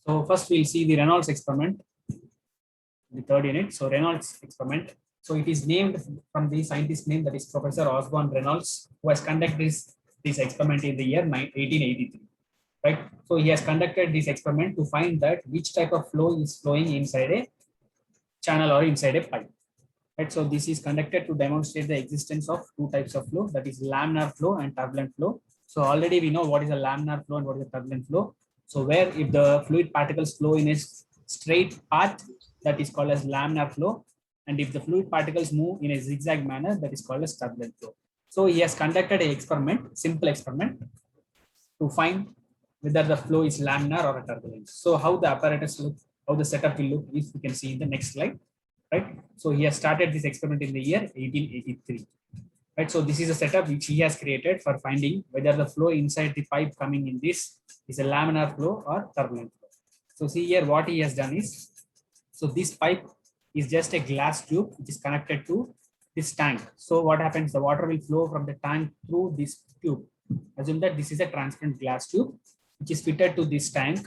So first we'll see the Reynolds experiment, the third unit. So Reynolds experiment. So it is named from the scientist name, that is Professor Osborne Reynolds, who has conducted this experiment in the year 1883. Right. So he has conducted this experiment to find that which type of flow is flowing inside a channel or inside a pipe. Right. So this is conducted to demonstrate the existence of two types of flow, that is laminar flow and turbulent flow. So already we know what is a laminar flow and what is a turbulent flow. So where if the fluid particles flow in a straight path, that is called as laminar flow. And if the fluid particles move in a zigzag manner, that is called as turbulent flow. So he has conducted an experiment, simple experiment, to find whether the flow is laminar or a turbulent. So how the apparatus look, how the setup will look, is we can see in the next slide. Right. So he has started this experiment in the year 1883. Right. So this is a setup which he has created for finding whether the flow inside the pipe coming in this is a laminar flow or turbulent flow. So see here what he has done is, so this pipe is just a glass tube which is connected to this tank. So what happens? The water will flow from the tank through this tube. Assume that this is a transparent glass tube which is fitted to this tank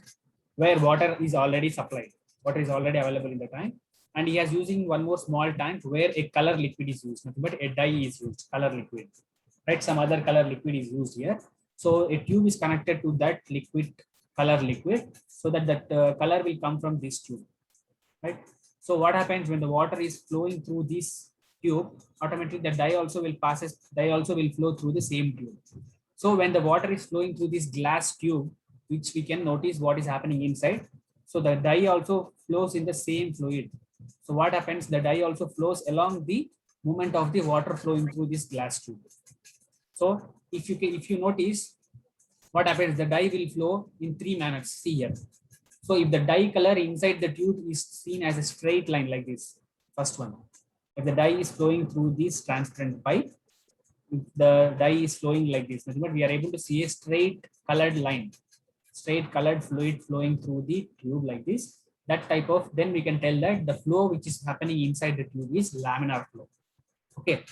where water is already supplied. Water is already available in the tank. And he is using one more small tank where a color liquid is used, nothing but a dye is used, color liquid. Right? Some other color liquid is used here. So a tube is connected to that liquid, color liquid, so that color will come from this tube. Right? So what happens when the water is flowing through this tube, automatically the dye also will flow through the same tube. So when the water is flowing through this glass tube, which we can notice what is happening inside, so the dye also flows in the same fluid. So what happens? The dye also flows along the movement of the water flowing through this glass tube. So if you notice what happens, the dye will flow in three manners. See here. So if the dye color inside the tube is seen as a straight line like this, first one. If the dye is flowing through this transparent pipe, if the dye is flowing like this, but we are able to see a straight colored line, straight colored fluid flowing through the tube like this. That type of, then we can tell that the flow which is happening inside the tube is laminar flow. Okay.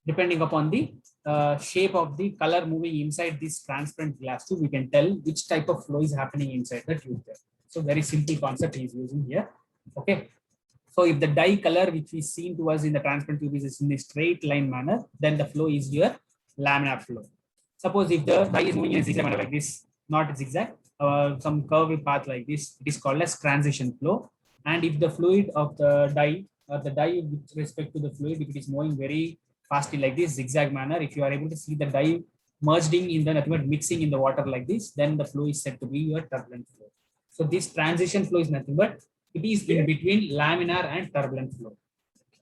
Depending upon the shape of the color moving inside this transparent glass tube, we can tell which type of flow is happening inside the tube there. So very simple concept he is using here. Okay. So if the dye color which is seen to us in the transparent tube is in a straight line manner, then the flow is your laminar flow. Suppose if the dye is moving in a zigzag manner like this, not zigzag, some curvy path like this, it is called as transition flow. And if the fluid of the dye, or the dye with respect to the fluid, if it is moving very fastly like this zigzag manner, if you are able to see the dye merging in the nothing but mixing in the water like this, then the flow is said to be your turbulent flow. So this transition flow is nothing but it is in between laminar and turbulent flow.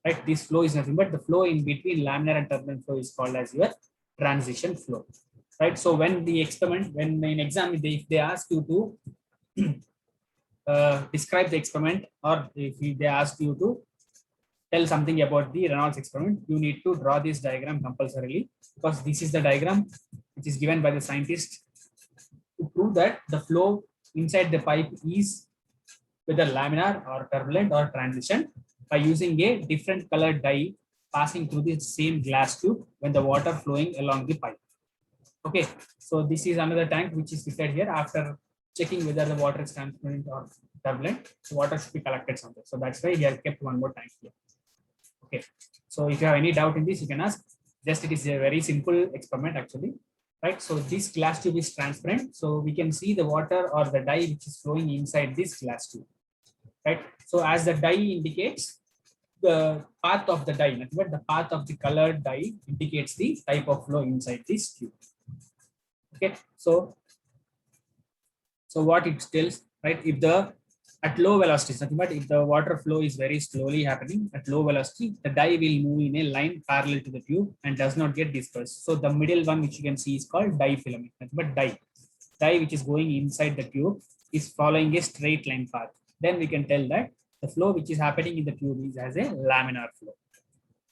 Right? This flow is nothing but the flow in between laminar and turbulent flow is called as your transition flow. Right? So when the experiment, when in exam, if they ask you to describe the experiment, or if they ask you to tell something about the Reynolds experiment, you need to draw this diagram compulsorily, because this is the diagram which is given by the scientist to prove that the flow inside the pipe is whether laminar or turbulent or transition by using a different colored dye passing through the same glass tube when the water flowing along the pipe. Okay, so this is another tank which is fitted here. After checking whether the water is transparent or turbulent, the water should be collected somewhere. So that's why he has kept one more tank here. Okay, so if you have any doubt in this, you can ask. Just it is a very simple experiment actually, right? So this glass tube is transparent, so we can see the water or the dye which is flowing inside this glass tube, right? So as the dye indicates the path of the dye, but the path of the colored dye indicates the type of flow inside this tube. Okay, so what it tells, right? If the at low velocity, nothing but if the water flow is very slowly happening at low velocity, the dye will move in a line parallel to the tube and does not get dispersed. So the middle one which you can see is called dye filament, but dye which is going inside the tube is following a straight line path. Then we can tell that the flow which is happening in the tube is as a laminar flow,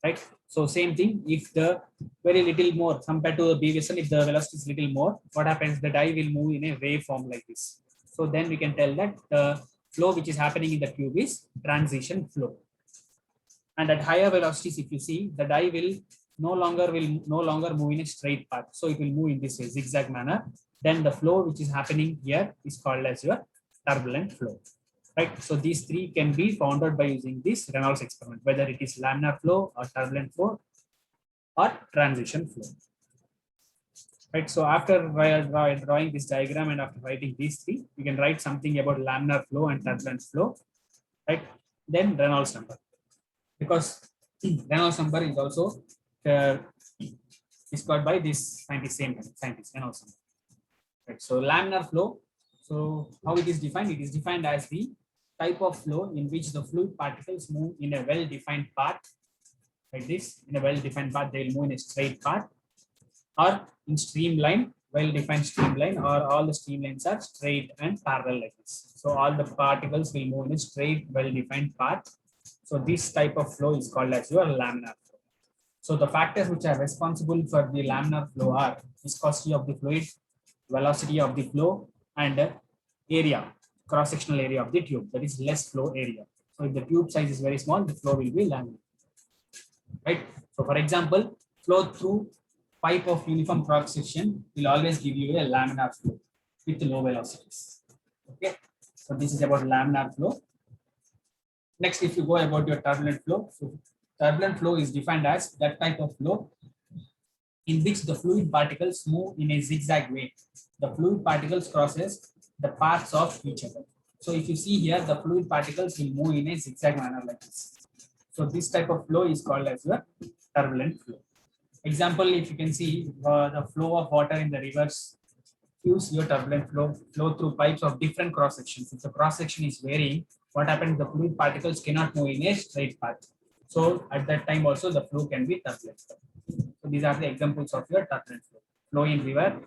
right? So same thing, if the very little more compared to the previous one, if the velocity is little more, what happens? The dye will move in a waveform like this. So then we can tell that the flow which is happening in the tube is transition flow. And at higher velocities, if you see, the dye will no longer move in a straight path. So it will move in this way, zigzag manner. Then the flow which is happening here is called as your turbulent flow. Right. So these three can be founded by using this Reynolds experiment, whether it is laminar flow or turbulent flow or transition flow. Right. So after drawing this diagram and after writing these three, we can write something about laminar flow and turbulent flow. Right. Then Reynolds number, because Reynolds number is also described by this scientist Reynolds number. Right. So laminar flow. So how it is defined? It is defined as the type of flow in which the fluid particles move in a well-defined path, like this. In a well-defined path, they will move in a straight path, or in streamline, well-defined streamline, or all the streamlines are straight and parallel like this. So all the particles will move in a straight, well-defined path. So this type of flow is called as your laminar flow. So the factors which are responsible for the laminar flow are viscosity of the fluid, velocity of the flow, and area, cross-sectional area of the tube, that is less flow area. So if the tube size is very small, the flow will be laminar. Right. So for example, flow through pipe of uniform cross section will always give you a laminar flow with low velocities. Okay. So this is about laminar flow. Next, if you go about your turbulent flow, so turbulent flow is defined as that type of flow in which the fluid particles move in a zigzag way. The fluid particles crosses the paths of each other. So if you see here, the fluid particles will move in a zigzag manner like this. So this type of flow is called as a turbulent flow. Example, if you can see the flow of water in the rivers, use your turbulent flow through pipes of different cross sections. If the cross section is varying, what happens? The fluid particles cannot move in a straight path. So at that time also the flow can be turbulent. So these are the examples of your turbulent flow. Flow in river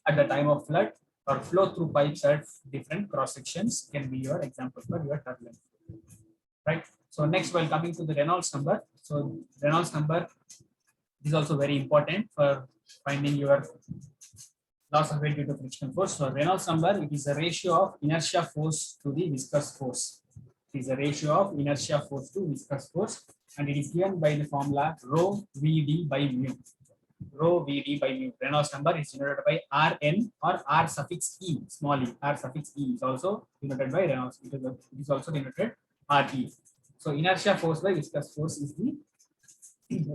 at the time of flood, or flow through pipes at different cross sections can be your example for your turbulent flow. Right. So next, while coming to the Reynolds number, so Reynolds number is also very important for finding your loss of weight due to frictional force. So Reynolds number, it is a ratio of inertia force to the viscous force. It is a ratio of inertia force to viscous force, and it is given by the formula rho Vd by mu. Rho Vd by mu. Reynolds number is denoted by Rn or R suffix E, small e. R suffix E is also denoted by Reynolds. It is also denoted Re. So inertia force by viscous force is the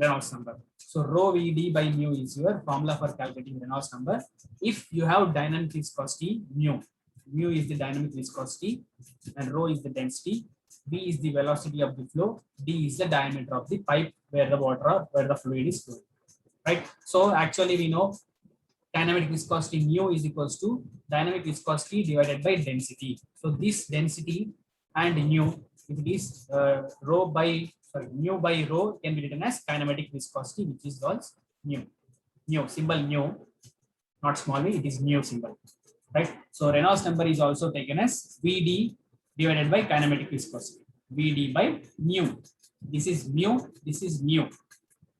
Reynolds number. So rho Vd by mu is your formula for calculating Reynolds number. If you have dynamic viscosity, mu is the dynamic viscosity, and rho is the density, v is the velocity of the flow, d is the diameter of the pipe where the water or where the fluid is flowing. Right. So actually we know dynamic viscosity mu is equals to dynamic viscosity divided by density. So this density and mu, if it is mu by rho, can be written as kinematic viscosity, which is called mu. Mu symbol mu, not small v, it is mu symbol. Right. So Reynolds number is also taken as Vd divided by kinematic viscosity. Vd by mu. This is mu. This is mu.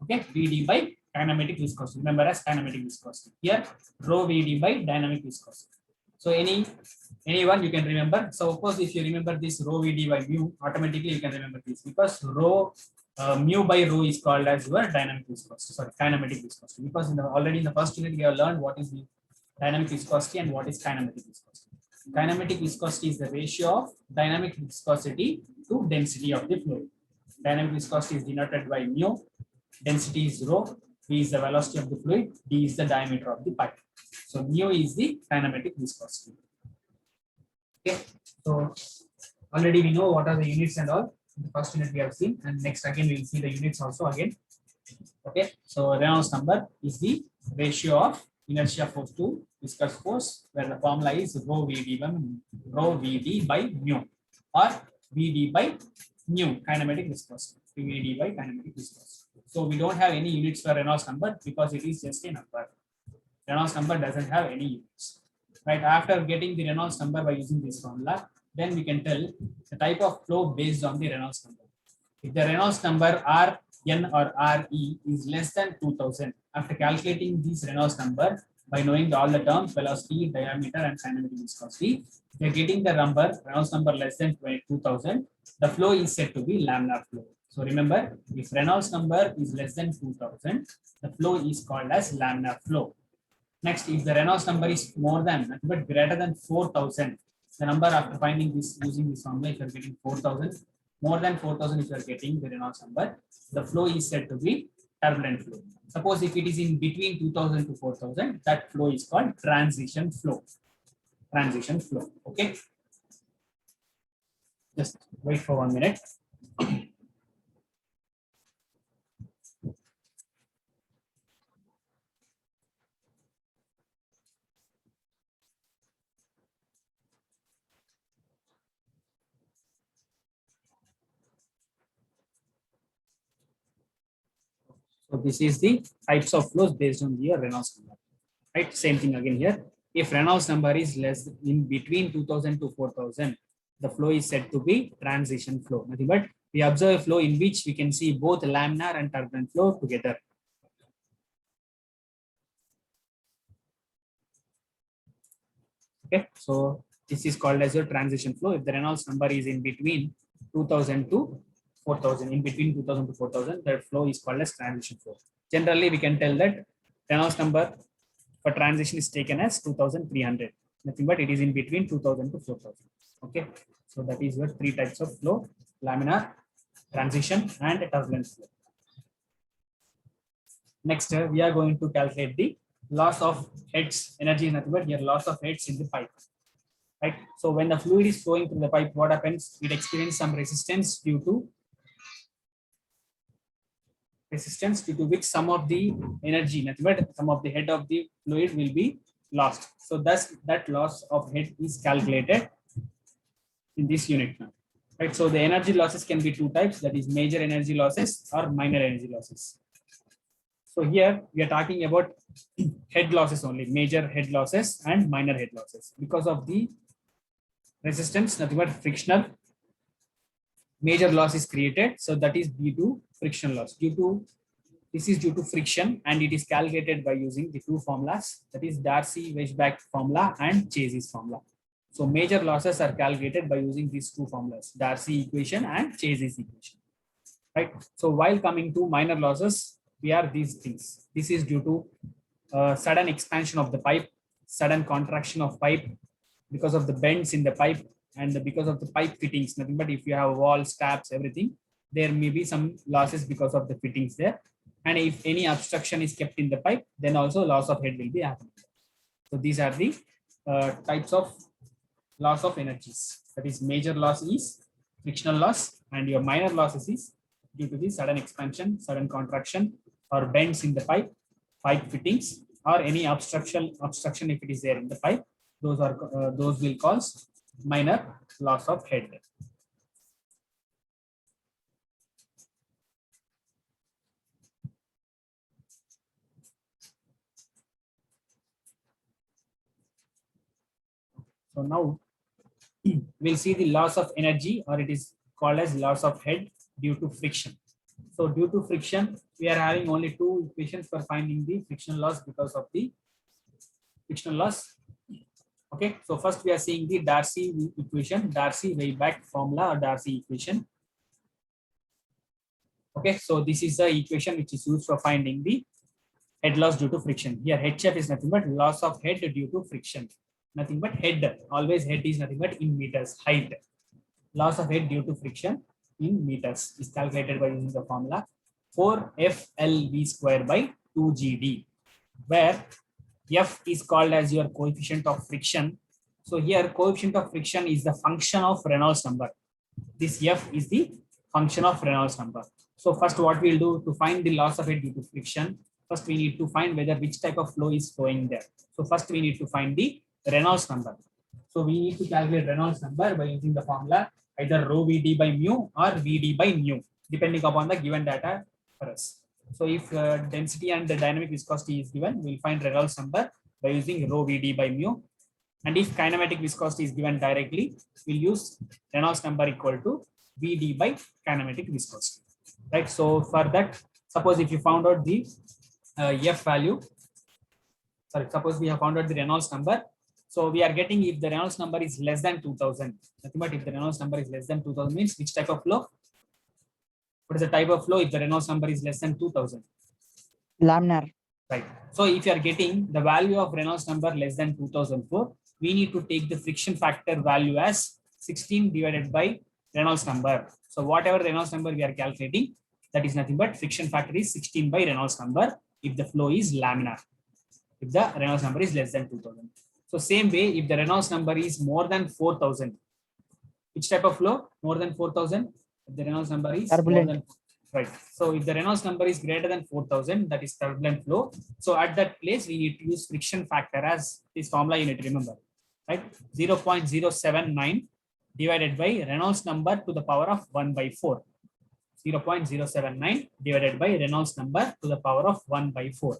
Okay. Vd by kinematic viscosity. Remember as kinematic viscosity. Here rho Vd by dynamic viscosity. So anyone you can remember. So of course, if you remember this rho Vd by mu, automatically you can remember this, because rho mu by rho is called as your dynamic viscosity. Sorry, kinematic viscosity. Because already in the first unit we have learned what is the dynamic viscosity and what is kinematic viscosity. Kinematic viscosity is the ratio of dynamic viscosity to density of the fluid. Dynamic viscosity is denoted by mu. Density is rho. V is the velocity of the fluid. D is the diameter of the pipe. So mu is the kinematic viscosity. Okay. So already we know what are the units and all. In the first unit we have seen, and next again we will see the units also again. Okay. So Reynolds number is the ratio of inertia force to viscous force, where the formula is rho Vd by mu, or Vd by mu, kinematic viscosity. Vd by kinematic viscosity. So we don't have any units for Reynolds number because it is just a number. Reynolds number doesn't have any units. Right. After getting the Reynolds number by using this formula, then we can tell the type of flow based on the Reynolds number. If the Reynolds number Rn or Re is less than 2000, after calculating this Reynolds number by knowing all the terms, velocity, diameter, and kinematic viscosity, if you are getting the number Reynolds number less than 2000, the flow is said to be laminar flow. So remember, if Reynolds number is less than 2000, the flow is called as laminar flow. Next, if the Reynolds number is more than but greater than 4000, The number after finding this using this formula, if you are getting 4,000, more than 4,000, if you are getting the Reynolds number, the flow is said to be turbulent flow. Suppose if it is in between 2,000 to 4,000, that flow is called transition flow. Transition flow. Okay. Just wait for 1 minute. So this is the types of flows based on the Reynolds number. Right. Same thing again here. If Reynolds number is less in between 2,000 to 4,000, the flow is said to be transition flow. Nothing but we observe a flow in which we can see both laminar and turbulent flow together. Okay, so this is called as your transition flow. If the Reynolds number is in between 2,000 to 4,000, in between 2,000 to 4,000, that flow is called as transition flow. Generally, we can tell that Reynolds number for transition is taken as 2,300. Nothing but it is in between 2,000 to 4,000. Okay, so that is your three types of flow: laminar, transition, and turbulent flow. Next, we are going to calculate the loss of heads. Energy is nothing but here loss of heads in the pipe. Right. So when the fluid is flowing through the pipe, what happens? It experiences some resistance due to which some of the energy, nothing but some of the head of the fluid will be lost. So thus that loss of head is calculated in this unit now. Right. So the energy losses can be two types, that is major energy losses or minor energy losses. So here we are talking about head losses only, major head losses and minor head losses. Because of the resistance, nothing but frictional, major loss is created. So that is due to friction loss. This is due to friction, and it is calculated by using the two formulas, that is Darcy-Weisbach formula and Chase's formula. So major losses are calculated by using these two formulas, Darcy equation and Chase's equation. Right. So while coming to minor losses, we are these things. This is due to sudden expansion of the pipe, sudden contraction of pipe because of the bends in the pipe and because of the pipe fittings. Nothing but if you have walls, taps, everything, there may be some losses because of the fittings there. And if any obstruction is kept in the pipe, then also loss of head will be happening. So these are the types of loss of energies. That is, major loss is frictional loss, and your minor losses is due to the sudden expansion, sudden contraction, or bends in the pipe fittings, or any obstruction if it is there in the pipe. Those will cause minor loss of head. So now we'll see the loss of energy, or it is called as loss of head due to friction. So due to friction, we are having only two equations for finding the friction loss because of the frictional loss. Okay, so first we are seeing the Darcy equation, Darcy-Weisbach formula or Darcy equation. Okay, so this is the equation which is used for finding the head loss due to friction. Here HF is nothing but loss of head due to friction. Nothing but head, always head is nothing but in meters, height. Loss of head due to friction in meters is calculated by using the formula 4FLV square by 2GD, where F is called as your coefficient of friction. So here coefficient of friction is the function of Reynolds number. This F is the function of Reynolds number. So first what we'll do to find the loss of head due to friction, first we need to find whether which type of flow is flowing there. So first we need to find the Reynolds number. So we need to calculate Reynolds number by using the formula either rho Vd by mu or Vd by nu, depending upon the given data for us. So if density and the dynamic viscosity is given, we'll find Reynolds number by using rho Vd by mu. And if kinematic viscosity is given directly, we'll use Reynolds number equal to Vd by kinematic viscosity. Right. So for that, suppose if you found out the F value, suppose we have found out the Reynolds number. So we are getting if the Reynolds number is less than 2000. But if the Reynolds number is less than 2000 means which type of flow? What is the type of flow if the Reynolds number is less than 2000? Laminar. right? So if you are getting the value of Reynolds number less than 2004, we need to take the friction factor value as 16 divided by Reynolds number. So whatever Reynolds number we are calculating, that is nothing but friction factor is 16 by Reynolds number if the flow is laminar, if the Reynolds number is less than 2000. So same way, if the Reynolds number is more than 4000, which type of flow? More than 4000. If the Reynolds number is Turbulent. more than, right. So if the Reynolds number is greater than 4000, that is turbulent flow. So at that place, we need to use friction factor as this formula you need to remember, right? 0.079 divided by Reynolds number to the power of 1 by 4. 0.079 divided by Reynolds number to the power of 1 by 4.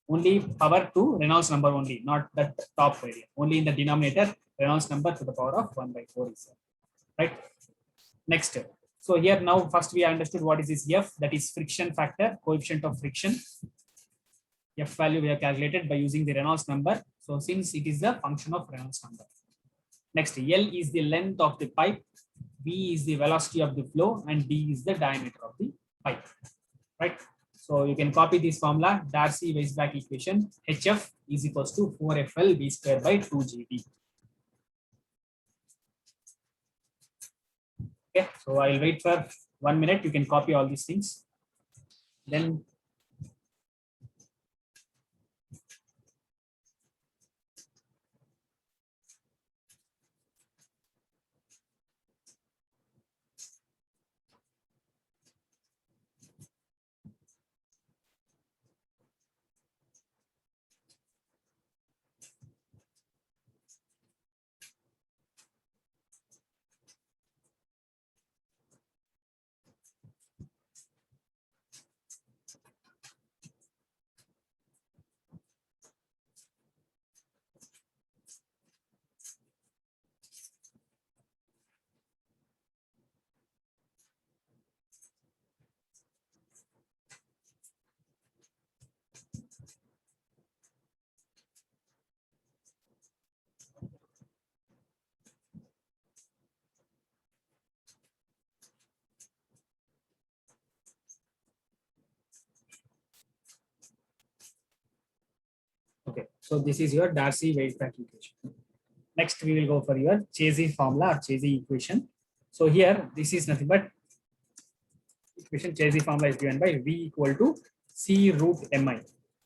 Only power to Reynolds number only, not the top value. Only in the denominator, Reynolds number to the power of 1 by 4 is there. Right. Next. So here now first we understood what is this F, that is friction factor, coefficient of friction. F value we have calculated by using the Reynolds number. So since it is the function of Reynolds number. Next, L is the length of the pipe, V is the velocity of the flow, and D is the diameter of the pipe. Right. So you can copy this formula, Darcy-Weisbach equation, HF is equals to 4FL V square by 2GD. Okay, so I'll wait for 1 minute. You can copy all these things. Then okay, so this is your Darcy-Weisbach equation. Next, we will go for your Chazy formula or Chazy equation. So here, this is nothing but equation. Chazy formula is given by V equal to C root mi.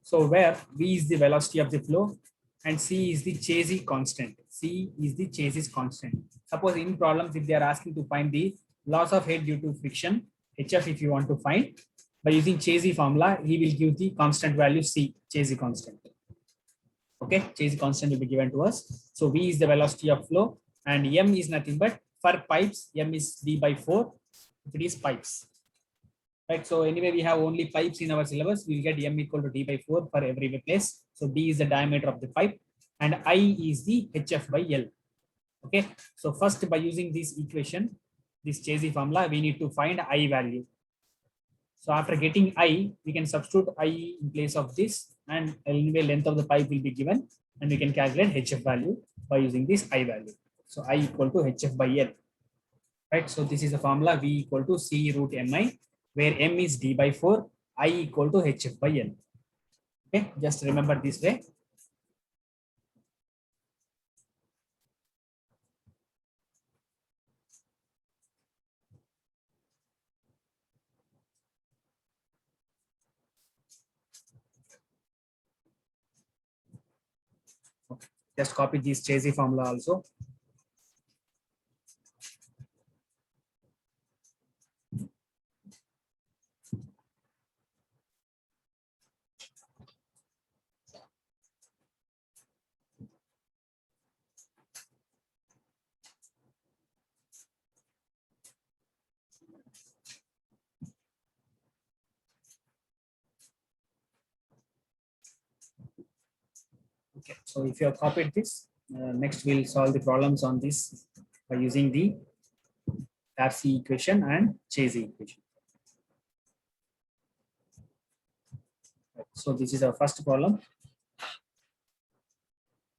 So where V is the velocity of the flow and C is the Chazy constant. C is the Chazy's constant. Suppose in problems, if they are asking to find the loss of head due to friction, HF if you want to find, by using Chazy formula, he will give the constant value C, Chazy constant. Okay, Chazy constant will be given to us. So V is the velocity of flow and M is nothing but for pipes, M is D by 4 if it is pipes. Right, so anyway, we have only pipes in our syllabus. We'll get M equal to D by 4 for every place. So D is the diameter of the pipe and I is the HF by L. Okay, so first by using this equation, this Chazy formula, we need to find I value. So after getting I, we can substitute I in place of this and anyway length of the pipe will be given and we can calculate HF value by using this I value. So I equal to HF by L. Right, so this is the formula V equal to C root mi, where M is D by 4, I equal to HF by L. Okay, just remember this way. Okay. Just copy this Chazy formula also. Okay, so if you have copied this, next we'll solve the problems on this by using the Darcy equation and Chazy equation. So this is our first problem.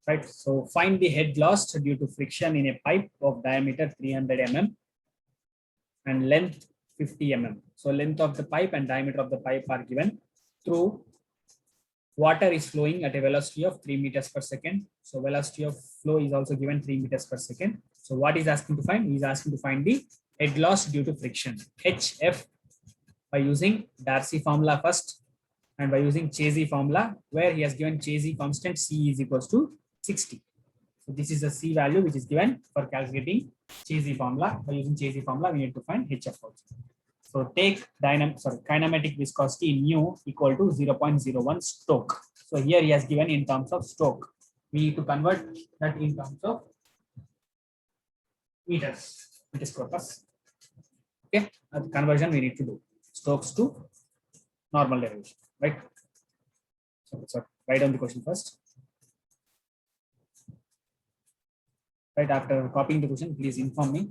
Right, so find the head lost due to friction in a pipe of diameter 300 mm and length 50 mm. So length of the pipe and diameter of the pipe are given through water is flowing at a velocity of 3 meters per second. So velocity of flow is also given 3 meters per second. So what is asking to find? He is asking to find the head loss due to friction, HF, by using Darcy formula first and by using Chasey formula, where he has given Chasey constant C is equals to 60. So this is the C value which is given for calculating Chasey formula. By using Chasey formula, we need to find HF also. So take kinematic viscosity mu equal to 0.01 Stoke. So here he has given in terms of Stoke. We need to convert that in terms of meters square per. Okay, the conversion we need to do. Stokes to normal derivation, right? So write down the question first. Right after copying the question, please inform me.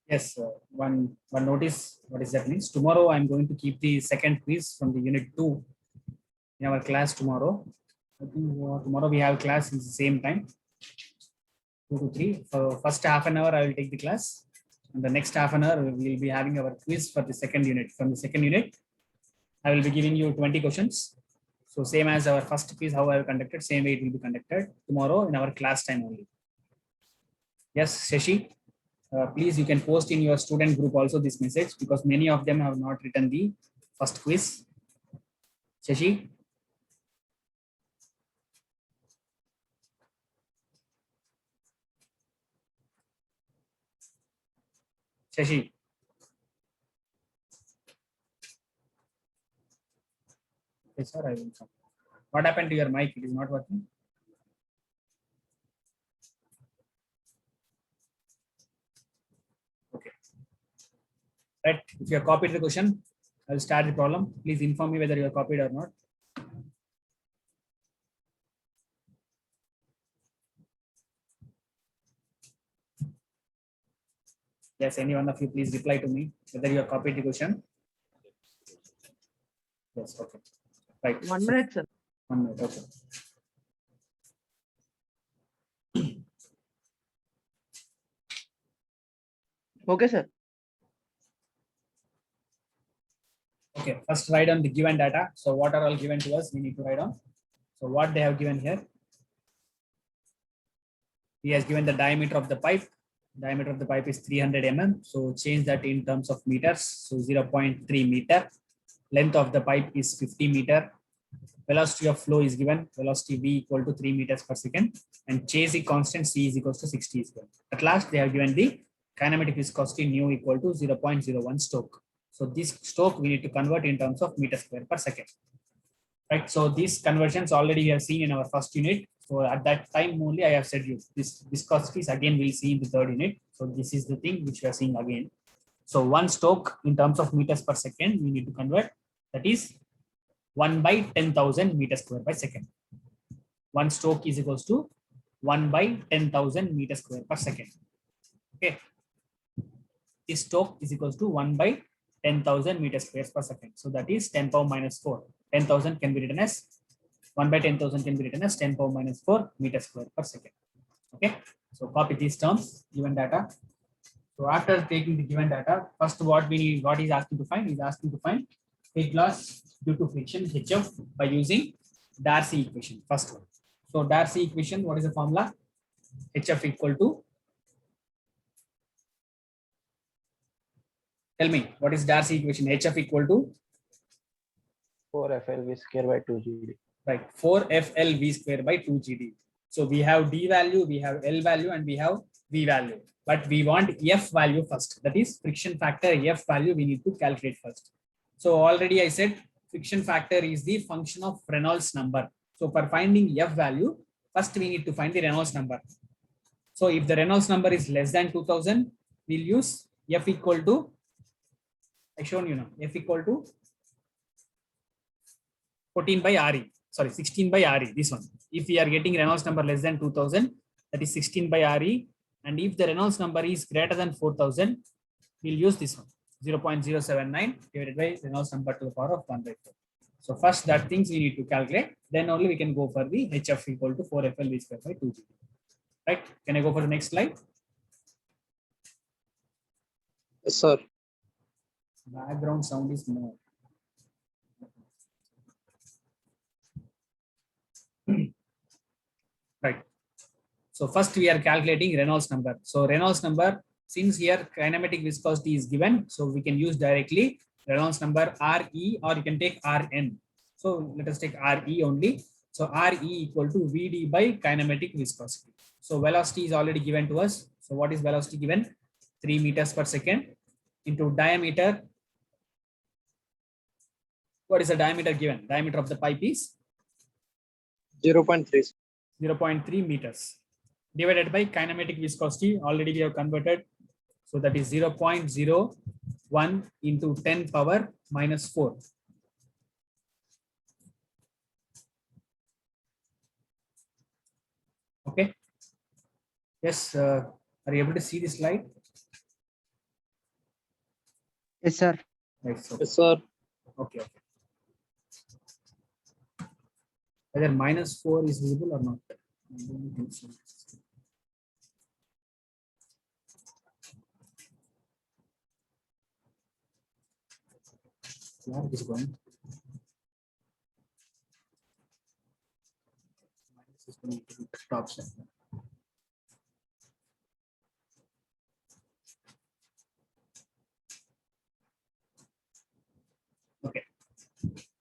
Yes, one notice. What is that means? Tomorrow I'm going to keep the second quiz from the unit 2 in our class tomorrow. I think tomorrow we have class in the same time, 2 to 3. So first half an hour I will take the class, and the next half an hour we will be having our quiz for the second unit. From the second unit, I will be giving you 20 questions. So same as our first quiz, how I have conducted, same way it will be conducted tomorrow in our class time only. Yes, Shashi. Please, you can post in your student group also this message, because many of them have not written the first quiz. Shashi. Shashi. Yes, sir, I will come. What happened to your mic? It is not working. Okay. Right. If you have copied the question, I will start the problem. Please inform me whether you have copied or not. Yes, any one of you please reply to me whether you have copied the question. Yes, okay. Right. 1 minute, sir. 1 minute, okay. Okay, sir. Okay, first write down the given data. So what are all given to us? We need to write down. So what they have given here. He has given the diameter of the pipe. Diameter of the pipe is 300 mm. So change that in terms of meters. So 0.3 meter. Length of the pipe is 50 meter. Velocity of flow is given. Velocity V equal to 3 meters per second. And Chasey constant C is equals to 60 is given. At last, they have given the kinematic viscosity nu equal to 0.01 Stoke. So this Stoke we need to convert in terms of meter square per second. Right. So these conversions already we have seen in our first unit. So at that time only I have said you this viscosities again we'll see in the third unit. So this is the thing which we are seeing again. So 1 Stoke in terms of meters per second we need to convert, that is 1 by 10,000 meters square by second. 1 Stoke is equals to 1 by 10,000 meters square per second. Okay. This Stoke is equals to 1 by 10,000 meters square per second. So that is 10 power minus 4. 10,000 can be written as 1 by 10,000 can be written as 10 power minus 4 meters square per second. Okay. So copy these terms, given data. So after taking the given data, first what we need, what is asking to find? Is asking to find head loss due to friction HF by using Darcy equation. First one. So Darcy equation, what is the formula? HF equal to, tell me, what is Darcy equation? HF equal to 4FLV square by 2GD. Right, 4FLV square by 2GD. So we have D value, we have L value, and we have V value. But we want F value first. That is friction factor F value we need to calculate first. So already I said friction factor is the function of Reynolds number. So for finding F value, first we need to find the Reynolds number. So if the Reynolds number is less than 2000, we'll use F equal to, I shown you now, F equal to 14 by RE, sorry, 16 by RE, this one. If we are getting Reynolds number less than 2000, that is 16 by RE. And if the Reynolds number is greater than 4000, we'll use this one, 0.079 divided by Reynolds number to the power of 1 by 4. So first that things we need to calculate, then only we can go for the HF equal to 4FL V square by 2G. Right? Can I go for the next slide? Yes, sir. Background sound is more. Right. So first we are calculating Reynolds number. So Reynolds number, since here kinematic viscosity is given, so we can use directly Reynolds number RE, or you can take RN. So let us take RE only. So RE equal to VD by kinematic viscosity. So velocity is already given to us. So what is velocity given? 3 meters per second into diameter. What is the diameter given? Diameter of the pipe is 0.3. 0.3 meters divided by kinematic viscosity. Already we have converted. So that is 0.01 into 10 power minus 4. Okay. Yes. Are you able to see this slide? Yes, sir. Right. So, Yes, sir. okay. Whether minus 4 is visible or not. I don't think so. Where it is going? Minus is going to the top side. Okay.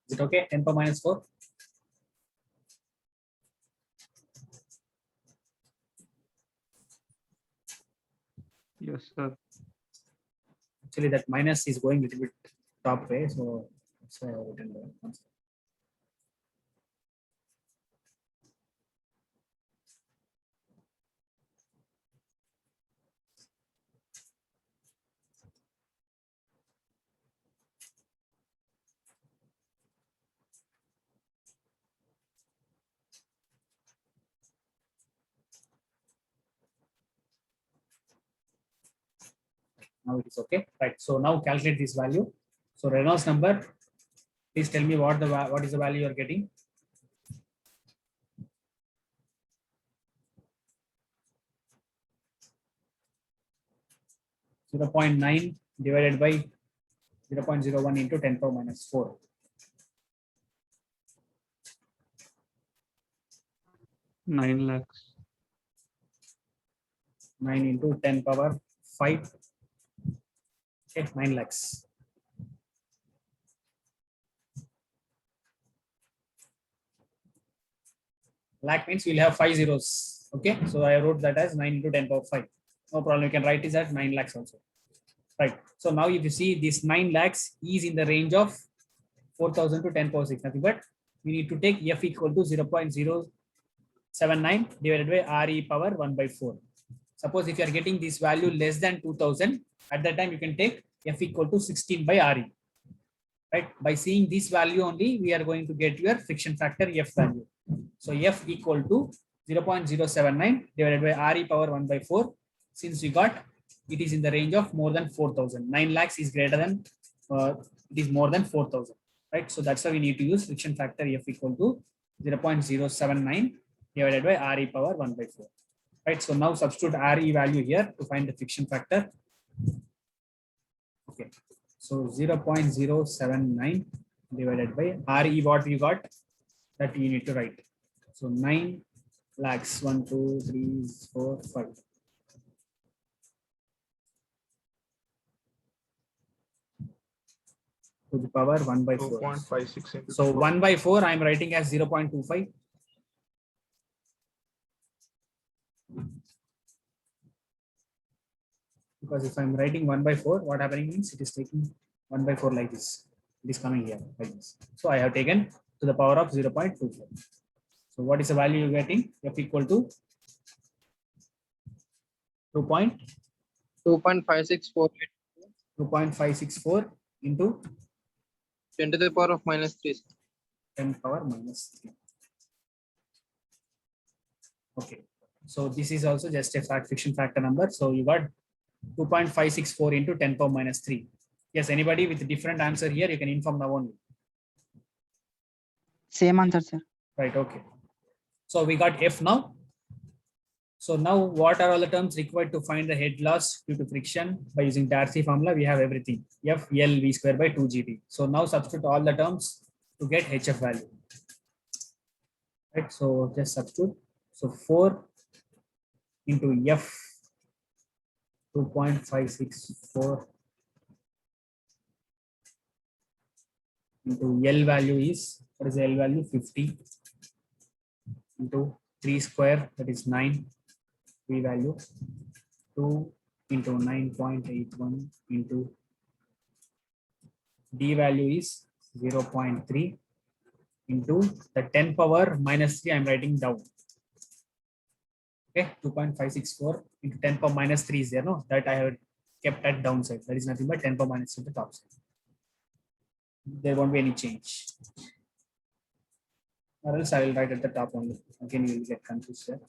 Is it okay? 10 power minus 4. Yes, sir. Actually, that minus is going a little bit top way, so that's why I written there. Now it is okay, right? So now calculate this value. So Reynolds number, please tell me what is the value you are getting. (0.9) divided by 0.01 into 10 power minus 4. 9 lakhs. 9 into 10 power 5. Okay, 9 lakhs. Lakh means we'll have 5 zeros. Okay, so I wrote that as 9 into 10 power 5. No problem. You can write this as 9 lakhs also. Right. So now if you see this 9 lakhs is in the range of 4000 to 10 power 6. Nothing but we need to take F equal to 0.079 divided by RE power 1 by 4. Suppose if you are getting this value less than 2000, at that time you can take F equal to 16 by RE. Right? By seeing this value only, we are going to get your friction factor F value. So F equal to 0.079 divided by RE power 1 by 4. Since we got it is in the range of more than 4000. 9 lakhs is greater than, it is more than 4000. Right? So that's why we need to use friction factor F equal to 0.079 divided by RE power 1 by 4. Right? So now substitute RE value here to find the friction factor. Okay. So 0.079 divided by RE, what we got, that you need to write. So 9 lakhs, 1, 2, 3, 4, 5. To the power 1 by 4. 2.56 into So 4. 1 by 4, I am writing as 0.25. Because if I'm writing 1 by 4, what happening means it is taking 1 by 4 like this. It is coming here like this. So I have taken to the power of 0.24. So what is the value you're getting? F equal to 2.5648 2.564 into 10 to the power of -3. 10 power minus 3. Okay. So this is also just a fraction factor number. So you got 2.564 into 10 power minus 3. Yes, anybody with a different answer here, you can inform now only. Same answer, sir. Right, okay. So we got F now. So now what are all the terms required to find the head loss due to friction? By using Darcy formula, we have everything. F L V square by 2 GB. So now substitute all the terms to get HF value. Right, so just substitute. So 4 into F 2.564 into L value is, what is the L value? 50 into 3 square, that is 9. V value 2 into 9.81 into D value is 0.3 into the 10 power minus 3 I'm writing down. Okay, 2.564 into 10 power minus 3 is there, no? That I have kept at downside. That is nothing but 10 power minus 3 at the top side. There won't be any change. Or else I will write at the top only. Again, you will get confused there.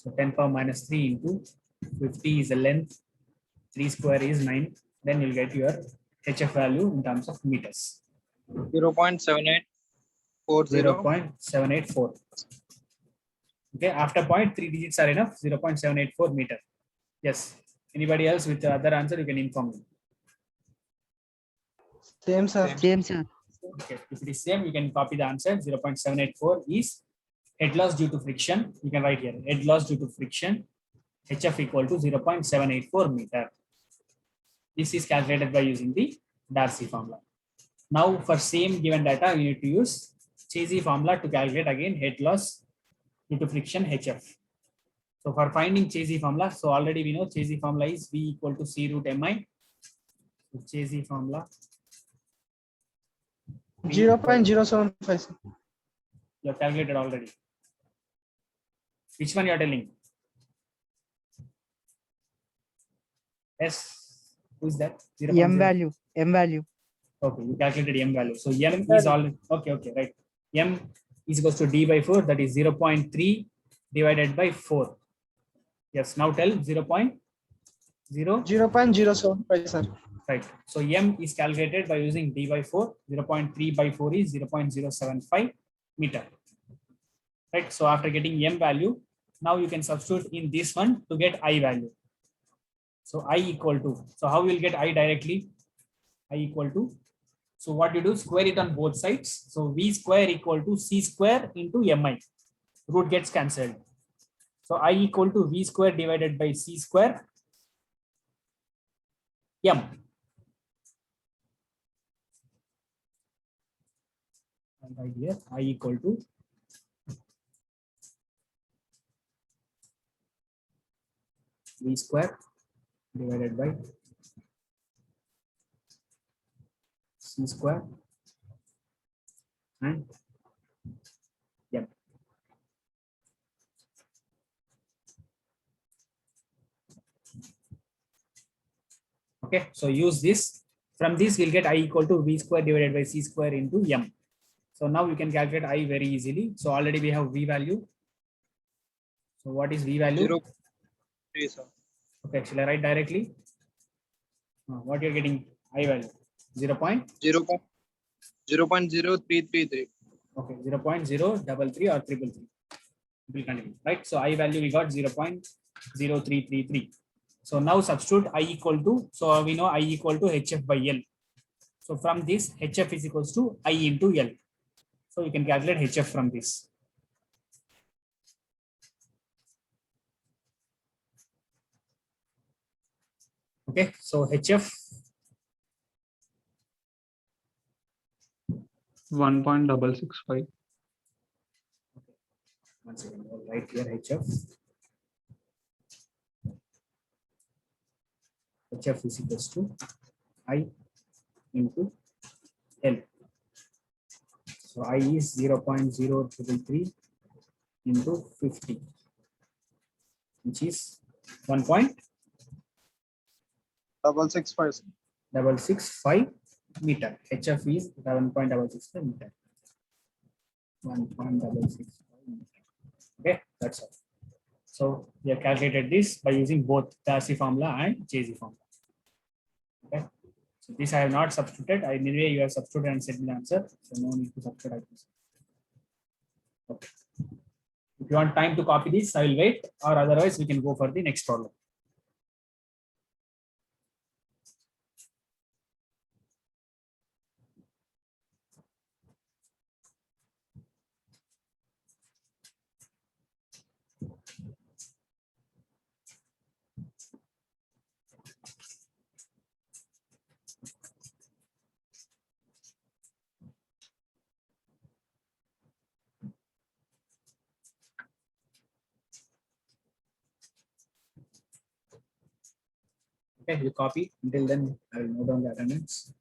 So 10 power minus 3 into 50 is the length, 3 square is 9. Then you'll get your HF value in terms of meters. 0.7840. 0.784. Okay, after point, 3 digits are enough, 0.784 meter. Yes. Anybody else with the other answer, you can inform me. Same, sir. Same, sir. Okay, if it is same, you can copy the answer. 0.784 is head loss due to friction. You can write here, head loss due to friction, HF equal to 0.784 meter. This is calculated by using the Darcy formula. Now for same given data, you need to use Chazy formula to calculate again head loss due to friction HF. So for finding Chazy formula, so already we know Chazy formula is V equal to C root MI. So Chazy formula 0.075. you have calculated already. Which one you are telling? S, who is that? 0.0. M value. M value. Okay, you calculated M value. So M is all okay, right. M is equals to D by 4, that is 0.3 divided by 4. Yes, now tell 0.0. 0.075, sir. Right. So M is calculated by using D by 4. 0.3 by 4 is 0.075 meter. Right. So after getting M value, now you can substitute in this one to get I value. So I equal to, so how you will get I directly? I equal to, so what you do, square it on both sides. So V square equal to C square into Mi. Root gets cancelled. So I equal to V square divided by C square M. And right here, I equal to V square divided by C square and M. Okay, so use this. From this, we'll get I equal to V square divided by C square into M. So now you can calculate I very easily. So already we have V value. So what is V value? 0.3, sir. Okay, shall I write directly? What you're getting I value? 0.0333. Okay, 0.033 or 333. We'll continue, right? So I value we got 0.0333. So now substitute I equal to, so we know I equal to HF by L. So from this, HF is equals to I into L. So you can calculate HF from this. Okay, so HF 1.665. one second, I'll write here HF. HF is equals to I into L. So I is 0.0333 into 50, which is 1.665 meter. HF is 11.665 meter. 1.665 meter. Okay, that's all. So we have calculated this by using both Darcy formula and JZ formula. Okay. So this I have not substituted. Anyway, you have substituted and sent me the answer. So no need to substitute. Okay. If you want time to copy this, I will wait, or otherwise we can go for the next problem. Okay, you copy. Until then, I will note down the attendance.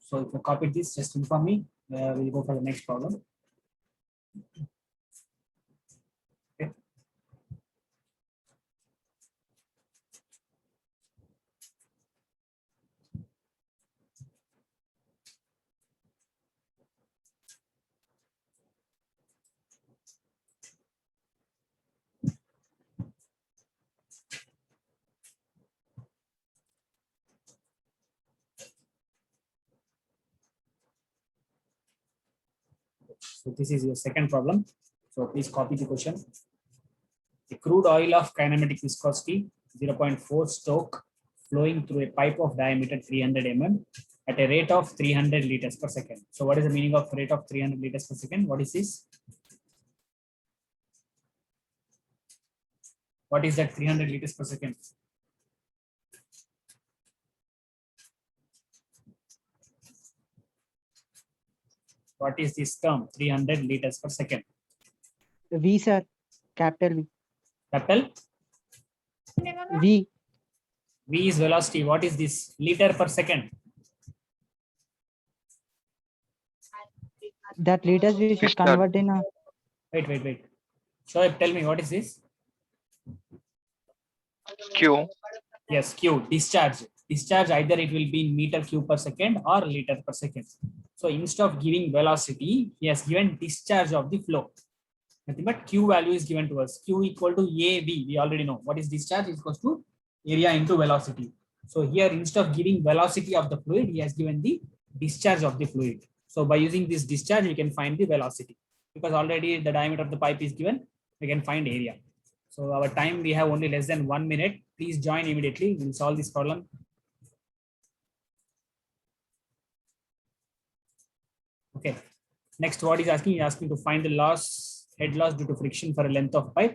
So if you copy this, just inform me. We'll go for the next problem. Okay. So this is your second problem. So please copy the question. The crude oil of kinematic viscosity 0.4 stoke flowing through a pipe of diameter 300 mm at a rate of 300 liters per second. So what is the meaning of rate of 300 liters per second? What is this? What is that 300 liters per second? What is this term? 300 liters per second. V, sir. Capital V. Capital V. V is velocity. What is this? Liter per second. That liters we should Yes, sir. convert in a Wait. Shoaib, tell me what is this? Q. Yes, Q, discharge. Discharge, either it will be in meter cube per second or liter per second. So instead of giving velocity, he has given discharge of the flow. Nothing but Q value is given to us. Q equal to AV. We already know what is discharge is equals to area into velocity. So here, instead of giving velocity of the fluid, he has given the discharge of the fluid. So by using this discharge, we can find the velocity, because already the diameter of the pipe is given. We can find area. So our time, we have only less than 1 minute. Please join immediately. We'll solve this problem. Okay. Next, what is asking? He's asking to find the loss, head loss due to friction for a length of pipe